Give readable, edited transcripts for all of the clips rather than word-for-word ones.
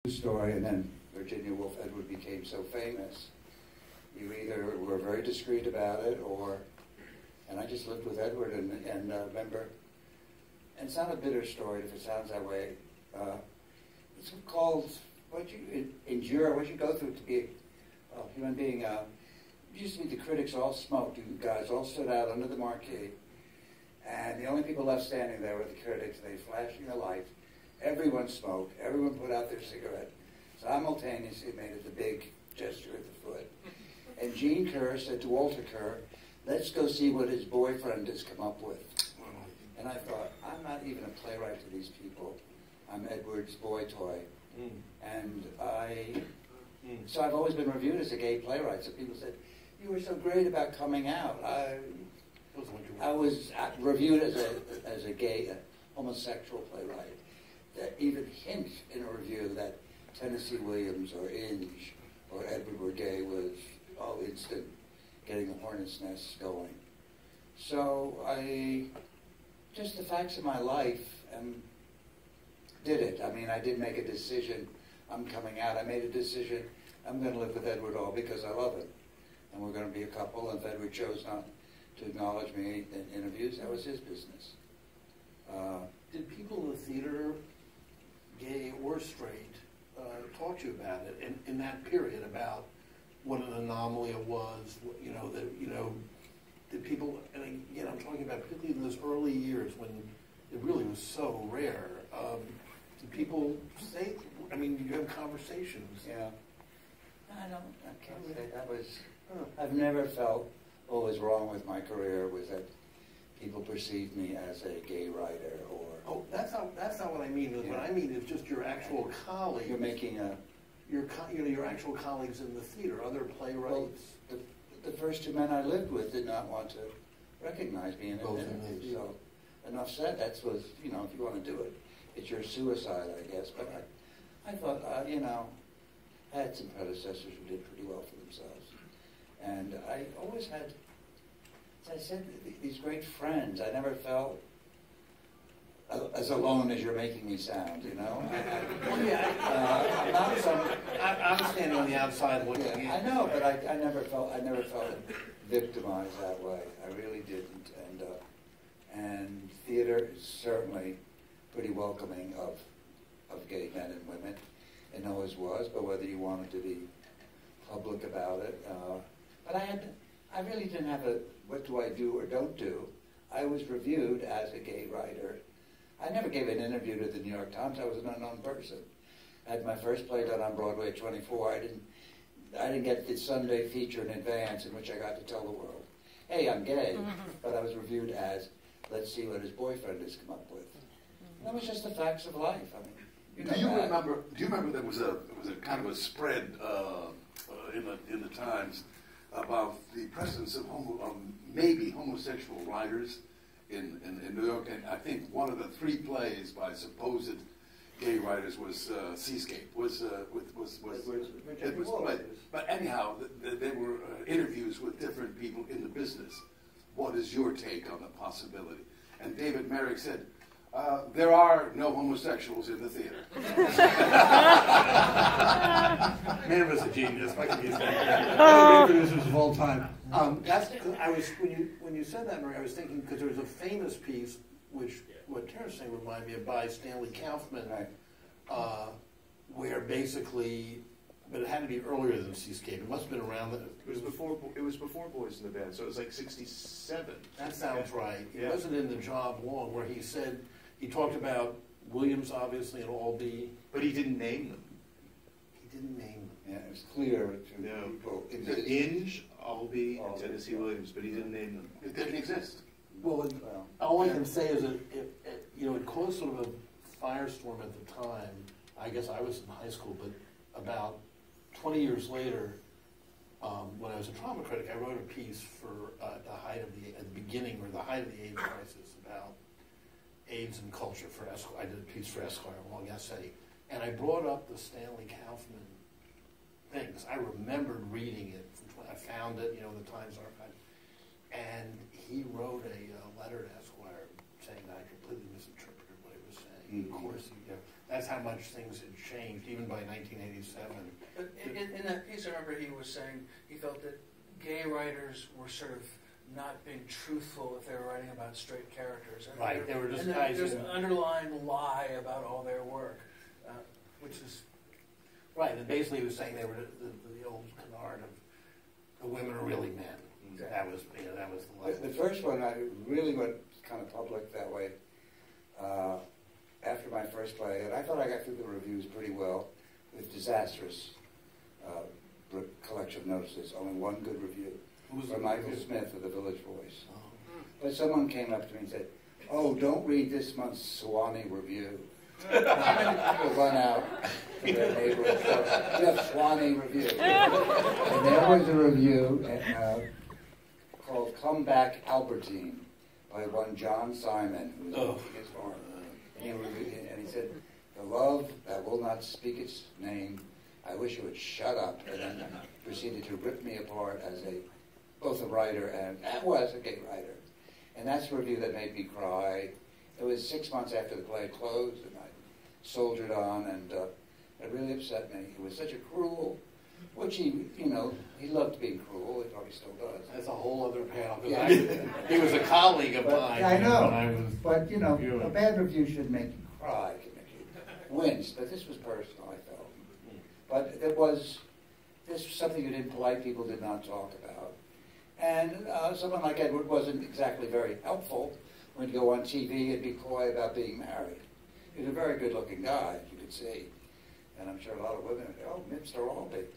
story, and then Virginia Woolf Edward became so famous. You either were very discreet about it, and I just lived with Edward, and remember, and it's not a bitter story if it sounds that way. It's called what you endure, what you go through to be a human being. Used to be the critics all smoked. You guys all stood out under the marquee, and the only people left standing there were the critics. They flashing the lights. Everyone smoked. Everyone put out their cigarette. Simultaneously made it the big gesture at the foot. And Jean Kerr said to Walter Kerr, "Let's go see what his boyfriend has come up with." And I thought, I'm not even a playwright to these people. I'm Edward's boy toy. And so I've always been reviewed as a gay playwright. So people said, "You were so great about coming out." I was reviewed as a gay, homosexual playwright. That even hint in a review that Tennessee Williams or Inge or Edward were gay was all instant, getting the hornet's nest going. So just the facts of my life, did it. I mean, I did make a decision. I'm coming out. I made a decision. I'm going to live with Edward all because I love him. And we're going to be a couple. And if Edward chose not to acknowledge me in interviews, that was his business. Did people in the theater, gay or straight, talk to you about it in that period, about what an anomaly it was? Did people, and again, I'm talking about particularly in those early years when it really was so rare. Did people say? I mean, did you have conversations? Yeah. I can't say that was. I've never felt what was wrong with my career was that people perceived me as a gay writer or. Oh, that's not what I mean. Yeah. What I mean is just your actual colleagues. You're making your actual colleagues in the theater, other playwrights. Well, the first two men I lived with did not want to recognize me in an interview. So enough said. That was, if you want to do it, it's your suicide, I guess. But I thought, I had some predecessors who did pretty well for themselves, and I always had. As I said, these great friends. I never felt as alone as you're making me sound, I'm standing on the outside looking in. I know, but I never felt victimized that way. I really didn't. And theater is certainly pretty welcoming of gay men and women, and always was. But whether you wanted to be public about it, but I really didn't have what do I do or don't do. I was reviewed as a gay writer. I never gave an interview to the New York Times. I was an unknown person. I had my first play done on Broadway at 24. I didn't get the Sunday feature in advance in which I got to tell the world, "Hey, I'm gay." But I was reviewed as, "Let's see what his boyfriend has come up with." And that was just the facts of life. I mean, do you remember there was a kind of a spread in the Times about the presence of maybe homosexual writers in New York, and I think one of the three plays by supposed gay writers was Seascape. But anyhow, there were interviews with different people in the business. What is your take on the possibility? And David Merrick said, "There are no homosexuals in the theater." Man was a genius. Like one of the producers of all time. When you said that, Murray, I was thinking because there was a famous piece, which what Terrance saying reminded me of, by Stanley Kaufman, where basically, but it had to be earlier than Seascape. It must have been around. It was before Boys in the Band, so it was like '67. That sounds right. He wasn't in the job long. Where he talked about Williams, obviously, and Albee, but he didn't name them. He didn't name them. Yeah, it was clear to people. Inge, Albee, and Tennessee Williams, but he didn't name them. It didn't exist. Well, all I can say is that it caused sort of a firestorm at the time. I guess I was in high school, but about 20 years later, when I was a trauma critic, I wrote a piece for at the beginning or the height of the AIDS crisis about AIDS and culture for Esquire. I did a piece for Esquire, a long essay, and I brought up the Stanley Kaufman things. I remembered reading it. I found it, in the Times archive, and he wrote a letter to Esquire saying that I completely misinterpreted what he was saying. Of course, that's how much things had changed, even by 1987. But in that piece, I remember he was saying he felt that gay writers were sort of not being truthful if they were writing about straight characters. And Right, they were just and guys there's who... an underlying lie about all their work, which is... Right, and basically he was saying they were the old canard of the women are really men. Exactly. That was, you know, that was the line. The first one, I really went kind of public that way after my first play, and I thought I got through the reviews pretty well with disastrous collection of notices. Only one good review from Michael Smith of the Village Voice. Oh. But someone came up to me and said, "Oh, don't read this month's Swanee review." People run out to their neighbor and say, "You have Swanee review." And there was a review called "Come Back Albertine" by one John Simon, who was his farm. And he said, "The love that will not speak its name, I wish it would shut up," and then proceeded to rip me apart as both a writer and was a gay writer. And that's a review that made me cry. It was 6 months after the play closed, and I soldiered on, and it really upset me. It was such a cruel, which he loved being cruel. He probably still does. That's a whole other panel. Yeah. He was a colleague of mine. I know, when I was but viewing. a bad review should make you cry, can make you wince. But this was personal, I felt. But this was something that impolite people did not talk about. And someone like Edward wasn't exactly very helpful. When he'd go on TV and be coy about being married. He was a very good-looking guy, you could see. And I'm sure a lot of women would say, "Oh, Mr. Albee,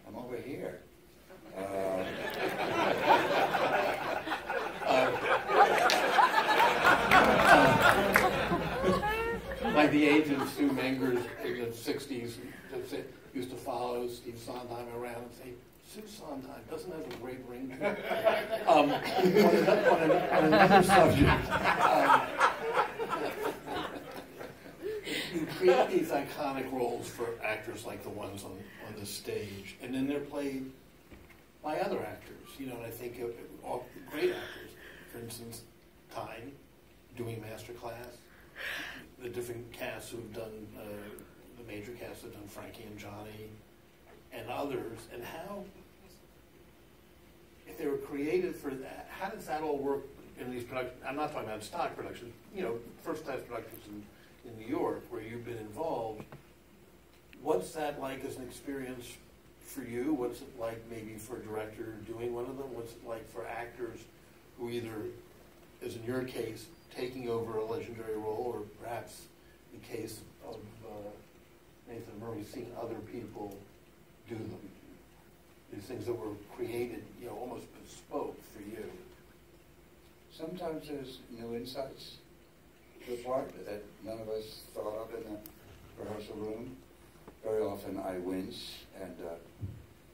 I'm over here." Like the agent Sue Mengers in the 60s used to follow Steve Sondheim around and say, "Sue Sondheim doesn't have a great ring to it." On another subject, you create these iconic roles for actors like the ones on the stage, and then they're played by other actors, and I think of all great actors. For instance, Tyne doing Masterclass, the different casts who've done, the major casts have done Frankie and Johnny, and others, and how, if they were created for that, how does that all work in these productions? I'm not talking about stock productions, first-class productions in New York, where you've been involved. What's that like as an experience for you? What's it like maybe for a director doing one of them? What's it like for actors who either, as in your case, taking over a legendary role, or perhaps the case of Nathan Murray, seeing other people do them? These things that were created, almost bespoke for you. Sometimes there's new insights to the part that none of us thought of in the rehearsal room. Very often I wince and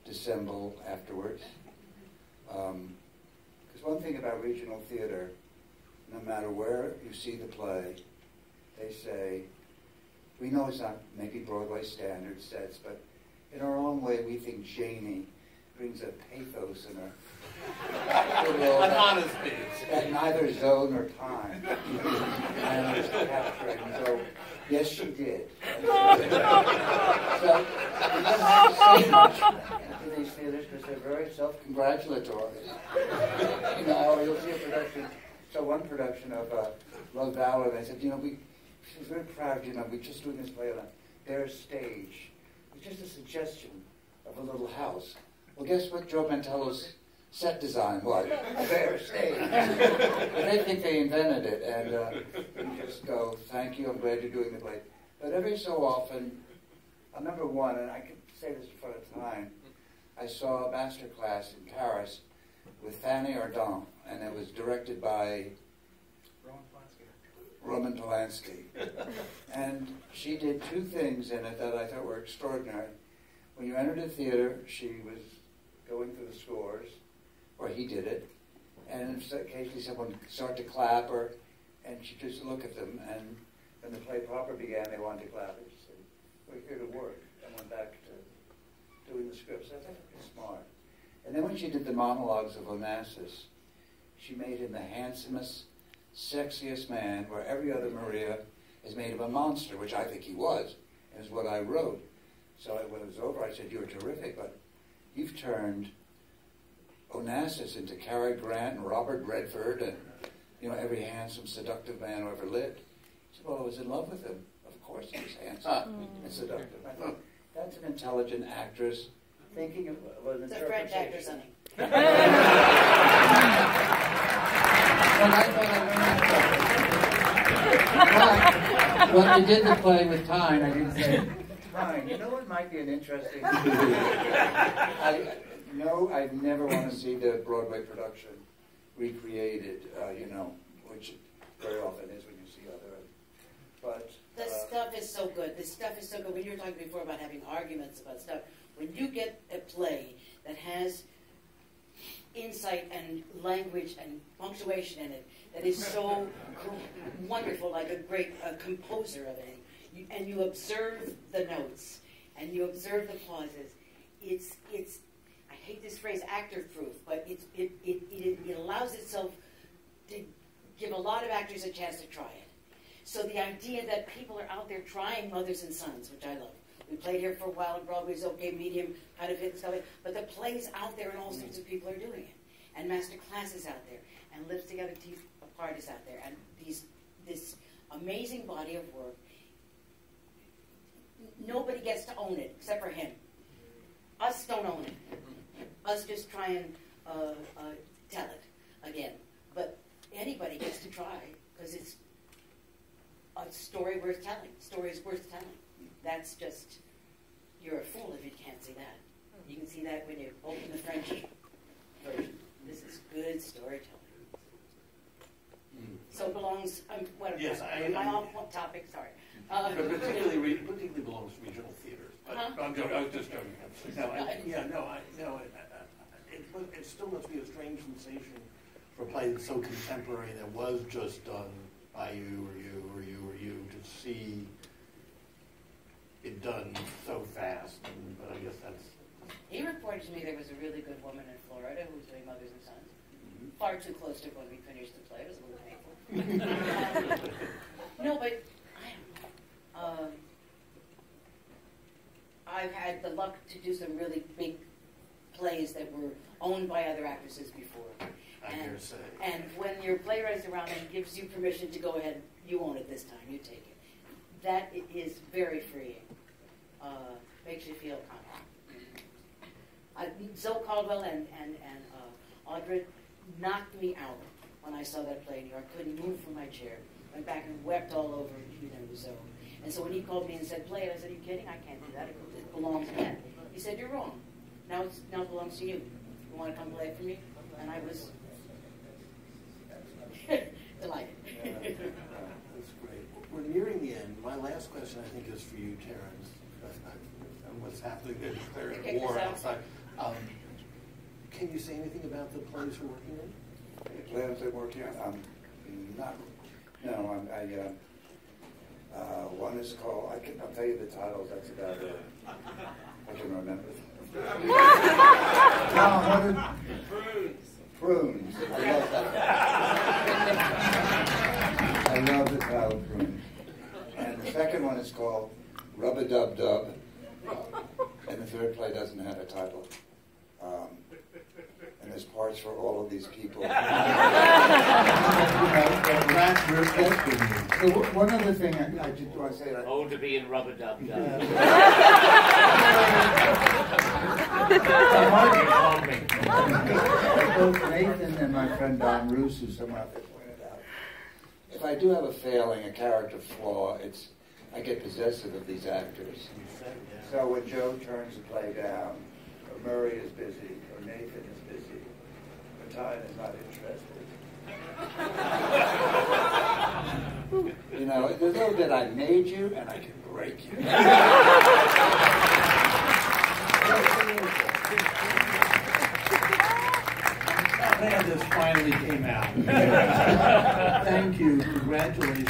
dissemble afterwards. Because one thing about regional theater, no matter where you see the play, they say, we know it's not maybe Broadway standard sets, but in our own way we think Janie brings a pathos in her. An honesty. That neither zone or time managed to capture it. And so, yes, she did. So, you don't have to say much in these theaters because they're very self-congratulatory. You'll see a production, one production of Love Valor, they said, she was very proud, we're just doing this play on a bare stage. It's just a suggestion of a little house. Well, guess what Joe Mantello's set design was? A bare stage. But they think they invented it, and you just go, "Thank you, I'm glad you're doing the play." But every so often, I remember one, and I can say this in front of time, I saw a master class in Paris with Fanny Ardant, and it was directed by Roman Polanski. And she did two things in it that I thought were extraordinary. When you entered the theater, she was going through the scores, or he did it, and occasionally someone would start to clap her, and she'd just look at them, and when the play proper began, they wanted to clap. And she said, "We're here to work," and went back to doing the scripts. I thought it was smart. And then when she did the monologues of Onassis, she made him the handsomest, sexiest man, where every other Maria is made of a monster, which I think he was, and is what I wrote. So when it was over, I said, "You're terrific, but you've turned Onassis into Cary Grant and Robert Redford and, every handsome, seductive man who ever lived." He said, "Well, I was in love with him. Of course he was handsome and seductive." I thought, that's an intelligent actress thinking of an It's a French actress, honey. But I thought when I did the play with Tyne, I didn't say, "Tyne, what might be an interesting..." I'd never want to see the Broadway production recreated, which very often is when you see other. But the stuff is so good. The stuff is so good. When you were talking before about having arguments about stuff, when you get a play that has insight and language and punctuation in it that is so wonderful, like a great composer of it, and you observe the notes and you observe the pauses, it's I hate this phrase actor-proof, but it allows itself to give a lot of actors a chance to try it. So the idea that people are out there trying Mothers and Sons, which I love. We played here for a while, and Broadway's okay, medium, kind of hit stuff, but the play's out there, and all sorts of people are doing it. And Master Class is out there, and Lives Together, Teeth Apart is out there, and this amazing body of work. Nobody gets to own it, except for him. Us don't own it. Us just try and tell it again. But anybody gets to try, because it's a story worth telling. Stories worth telling. That's just, you're a fool if you can't see that. You can see that when you open the French version. This is good storytelling. So it belongs, Yes, am I off topic? Sorry. Particularly belongs to regional theaters. But I'm joking. I was just joking. It still must be a strange sensation for a play that's so contemporary that was just done by you or you to see it done so fast. But I guess that's... He reported to me there was a really good woman in Florida who was doing Mothers and Sons. Far too close to when we finished the play. It was a little painful. No, but I've had the luck to do some really big plays that were owned by other actresses before. I dare say. And when your playwright's around and gives you permission to go ahead, you own it this time, you take it. That is very freeing. Makes you feel confident. Zoe Caldwell and Audra knocked me out when I saw that play in New York. Couldn't move from my chair. Went back and wept all over Zoe. And so when he called me and said, "Play it," I said, "Are you kidding? I can't do that. It belongs to them." He said, "You're wrong. Now it belongs to you. You want to come play it for me?" And I was delighted. That's great. We're nearing the end. My last question, I think, is for you, Terrance. And what's happening there? Declaring war outside. Can you say anything about the plays you're working on? The plans I'm working on? One is called, I'll tell you the titles, that's about it. I can remember. Prunes. I love that. I love the title Prunes. And the second one is called Rub-a-Dub-Dub. And the third play doesn't have a title. And there's parts for all of these people. So one other thing I just want to say. Oh, to be in Rub-a-Dub-Dub. Both Nathan and my friend Don Roos, who someone else pointed out, if I do have a failing, a character flaw, I get possessive of these actors. So when Joe turns the play down, or Murray is busy, or Nathan is busy, or Tyne is not interested. There's a little bit I made you, and I can break you. Man, this finally came out. Thank you. Congratulations.